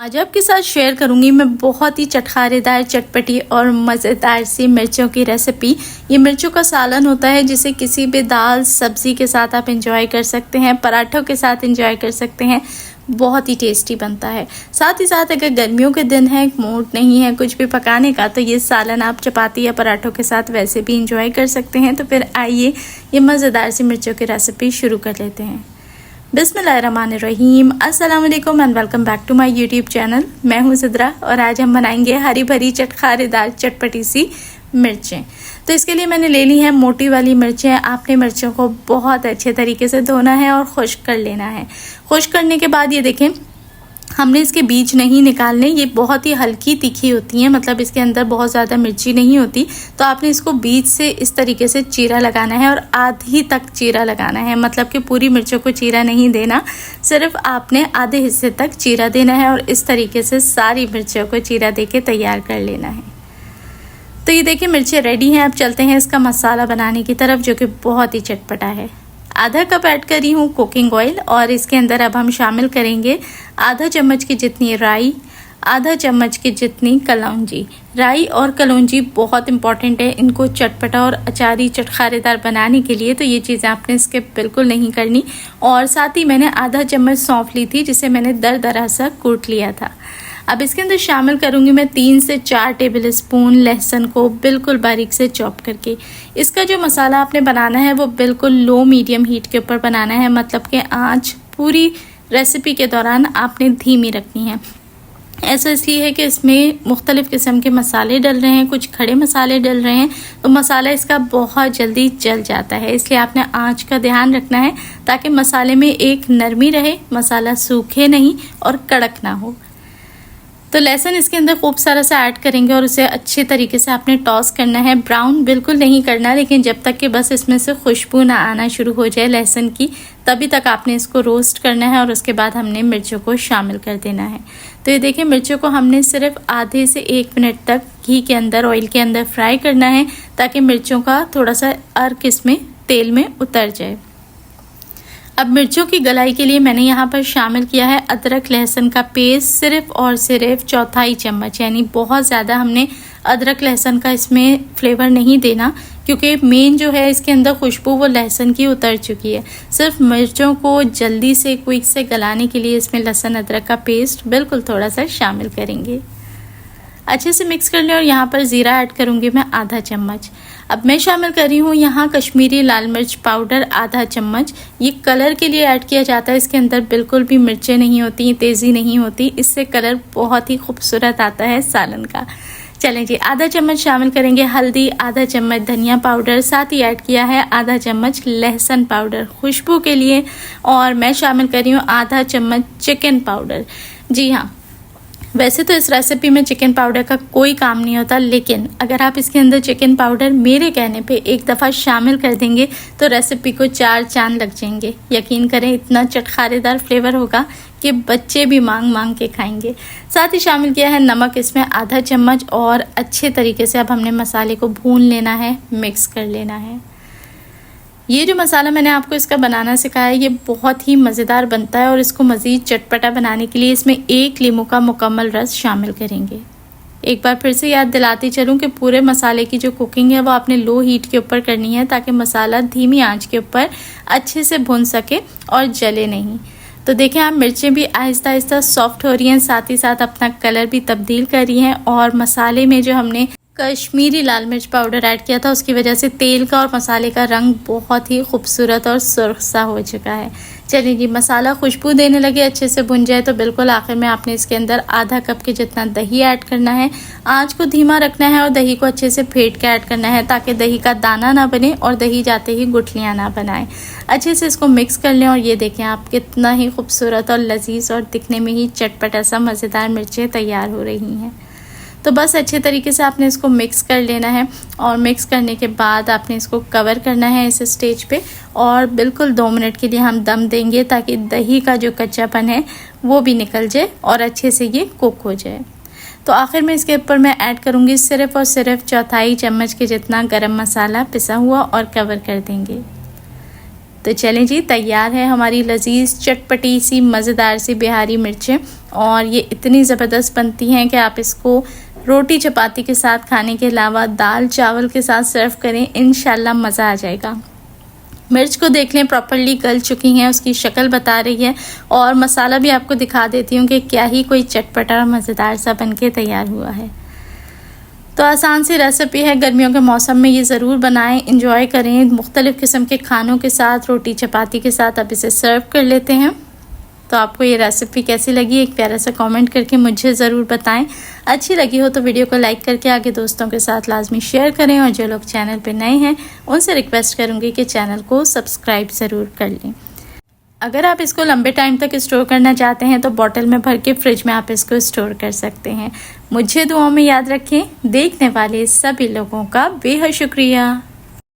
आज आपके साथ शेयर करूंगी मैं बहुत ही चटखारेदार, चटपटी और मज़ेदार सी मिर्चों की रेसिपी। ये मिर्चों का सालन होता है जिसे किसी भी दाल सब्ज़ी के साथ आप इंजॉय कर सकते हैं, पराठों के साथ इंजॉय कर सकते हैं। बहुत ही टेस्टी बनता है। साथ ही साथ अगर गर्मियों के दिन है, मूड नहीं है कुछ भी पकाने का, तो ये सालन आप चपाती या पराठों के साथ वैसे भी इंजॉय कर सकते हैं। तो फिर आइए ये मज़ेदार सी मिर्चों की रेसिपी शुरू कर लेते हैं। बिस्मिल्लाहिर्रहमानिर्रहीम, अस्सलाम वालेकुम and welcome back to my YouTube channel. मैं हूं सिद्रा और आज हम बनाएंगे हरी भरी चटखारेदार चटपटी सी मिर्चें। तो इसके लिए मैंने ले ली है मोटी वाली मिर्चें। आपने मिर्चों को बहुत अच्छे तरीके से धोना है और खुश्क कर लेना है। खुश्क करने के बाद ये देखें, हमने इसके बीज नहीं निकालने। ये बहुत ही हल्की तीखी होती हैं, मतलब इसके अंदर बहुत ज़्यादा मिर्ची नहीं होती। तो आपने इसको बीज से इस तरीके से चीरा लगाना है और आधी तक चीरा लगाना है, मतलब कि पूरी मिर्चों को चीरा नहीं देना, सिर्फ आपने आधे हिस्से तक चीरा देना है और इस तरीके से सारी मिर्चों को चीरा दे के तैयार कर लेना है। तो ये देखिए मिर्चें रेडी हैं। अब चलते हैं इसका मसाला बनाने की तरफ, जो कि बहुत ही चटपटा है। आधा कप ऐड करी हूँ कुकिंग ऑयल और इसके अंदर अब हम शामिल करेंगे आधा चम्मच की जितनी राई, आधा चम्मच की जितनी कलौंजी। राई और कलौंजी बहुत इंपॉर्टेंट है इनको चटपटा और अचारी चटखारेदार बनाने के लिए, तो ये चीज़ें आपने स्किप बिल्कुल नहीं करनी। और साथ ही मैंने आधा चम्मच सौंफ ली थी, जिसे मैंने दरदरा सा कूट लिया था। अब इसके अंदर शामिल करूंगी मैं 3 से 4 टेबल स्पून लहसुन को बिल्कुल बारीक से चॉप करके। इसका जो मसाला आपने बनाना है वो बिल्कुल लो मीडियम हीट के ऊपर बनाना है, मतलब कि आंच पूरी रेसिपी के दौरान आपने धीमी रखनी है। ऐसा इसलिए है कि इसमें मुख्तलिफ़ किस्म के मसाले डल रहे हैं, कुछ खड़े मसाले डल रहे हैं, तो मसाला इसका बहुत जल्दी जल जाता है। इसलिए आपने आंच का ध्यान रखना है ताकि मसाले में एक नरमी रहे, मसाला सूखे नहीं और कड़क ना हो। तो लहसुन इसके अंदर खूब सारा सा ऐड करेंगे और उसे अच्छे तरीके से आपने टॉस करना है। ब्राउन बिल्कुल नहीं करना, लेकिन जब तक कि बस इसमें से खुशबू ना आना शुरू हो जाए लहसुन की, तभी तक आपने इसको रोस्ट करना है और उसके बाद हमने मिर्चों को शामिल कर देना है। तो ये देखिए मिर्चों को हमने सिर्फ आधे से 1 मिनट तक घी के अंदर, ऑयल के अंदर फ्राई करना है, ताकि मिर्चों का थोड़ा सा अर्क इसमें तेल में उतर जाए। अब मिर्चों की गलाई के लिए मैंने यहाँ पर शामिल किया है अदरक लहसुन का पेस्ट, सिर्फ और सिर्फ 1/4 चम्मच, यानी बहुत ज़्यादा हमने अदरक लहसुन का इसमें फ्लेवर नहीं देना, क्योंकि मेन जो है इसके अंदर खुशबू वो लहसुन की उतर चुकी है। सिर्फ मिर्चों को जल्दी से क्विक से गलाने के लिए इसमें लहसुन अदरक का पेस्ट बिल्कुल थोड़ा सा शामिल करेंगे। अच्छे से मिक्स कर लें और यहाँ पर ज़ीरा ऐड करूँगी मैं आधा चम्मच। अब मैं शामिल कर रही हूँ यहाँ कश्मीरी लाल मिर्च पाउडर आधा चम्मच। ये कलर के लिए ऐड किया जाता है, इसके अंदर बिल्कुल भी मिर्चें नहीं होती, तेज़ी नहीं होती, इससे कलर बहुत ही खूबसूरत आता है सालन का। चलें जी, आधा चम्मच शामिल करेंगे हल्दी, आधा चम्मच धनिया पाउडर, साथ ही ऐड किया है आधा चम्मच लहसुन पाउडर खुशबू के लिए, और मैं शामिल कर रही हूँ आधा चम्मच चिकन पाउडर। जी हाँ, वैसे तो इस रेसिपी में चिकन पाउडर का कोई काम नहीं होता, लेकिन अगर आप इसके अंदर चिकन पाउडर मेरे कहने पे एक दफ़ा शामिल कर देंगे तो रेसिपी को 4 चांद लग जाएंगे। यकीन करें, इतना चटखारेदार फ्लेवर होगा कि बच्चे भी मांग मांग के खाएंगे। साथ ही शामिल किया है नमक इसमें आधा चम्मच, और अच्छे तरीके से अब हमने मसाले को भून लेना है, मिक्स कर लेना है। ये जो मसाला मैंने आपको इसका बनाना सिखाया है, ये बहुत ही मज़ेदार बनता है, और इसको मज़ीद चटपटा बनाने के लिए इसमें 1 लीमू का मुकम्मल रस शामिल करेंगे। एक बार फिर से याद दिलाती चलूँ कि पूरे मसाले की जो कुकिंग है वो आपने लो हीट के ऊपर करनी है, ताकि मसाला धीमी आंच के ऊपर अच्छे से भुन सके और जले नहीं। तो देखें, आप मिर्चें भी आहिस्ता आहिस्ता सॉफ्ट हो रही हैं, साथ ही साथ अपना कलर भी तब्दील कर रही हैं, और मसाले में जो हमने कश्मीरी लाल मिर्च पाउडर ऐड किया था उसकी वजह से तेल का और मसाले का रंग बहुत ही खूबसूरत और सुर्ख सा हो चुका है। चलिए जी, मसाला खुशबू देने लगे, अच्छे से भुन जाए तो बिल्कुल आखिर में आपने इसके अंदर आधा कप के जितना दही ऐड करना है। आंच को धीमा रखना है और दही को अच्छे से फेंट के ऐड करना है, ताकि दही का दाना ना बने और दही जाते ही गुठलियाँ ना बनाए। अच्छे से इसको मिक्स कर लें और ये देखें आप कितना ही खूबसूरत और लजीज और दिखने में ही चटपटा सा मज़ेदार मिर्चें तैयार हो रही हैं। तो बस अच्छे तरीके से आपने इसको मिक्स कर लेना है, और मिक्स करने के बाद आपने इसको कवर करना है इस स्टेज पे, और बिल्कुल 2 मिनट के लिए हम दम देंगे, ताकि दही का जो कच्चापन है वो भी निकल जाए और अच्छे से ये कुक हो जाए। तो आखिर में इसके ऊपर मैं ऐड करूँगी सिर्फ और सिर्फ 1/4 चम्मच के जितना गरम मसाला पिसा हुआ, और कवर कर देंगे। तो चलें जी, तैयार है हमारी लजीज चटपटी सी मज़ेदार सी बिहारी मिर्चें। और ये इतनी ज़बरदस्त बनती हैं कि आप इसको रोटी चपाती के साथ खाने के अलावा दाल चावल के साथ सर्व करें, इंशाल्लाह मज़ा आ जाएगा। मिर्च को देख लें, प्रॉपर्ली गल चुकी हैं, उसकी शक्ल बता रही है। और मसाला भी आपको दिखा देती हूँ कि क्या ही कोई चटपटा और मज़ेदार सा बनके तैयार हुआ है। तो आसान सी रेसिपी है, गर्मियों के मौसम में ये ज़रूर बनाएं, इंजॉय करें। मुख्तलिफ़ किस्म के खानों के साथ, रोटी चपाती के साथ आप इसे सर्व कर लेते हैं। तो आपको ये रेसिपी कैसी लगी, एक प्यारा सा कमेंट करके मुझे ज़रूर बताएं। अच्छी लगी हो तो वीडियो को लाइक करके आगे दोस्तों के साथ लाजमी शेयर करें। और जो लोग चैनल पे नए हैं उनसे रिक्वेस्ट करूँगी कि चैनल को सब्सक्राइब ज़रूर कर लें। अगर आप इसको लंबे टाइम तक स्टोर करना चाहते हैं तो बॉटल में भर के फ्रिज में आप इसको स्टोर कर सकते हैं। मुझे दुआओं में याद रखें। देखने वाले सभी लोगों का बेहद शुक्रिया।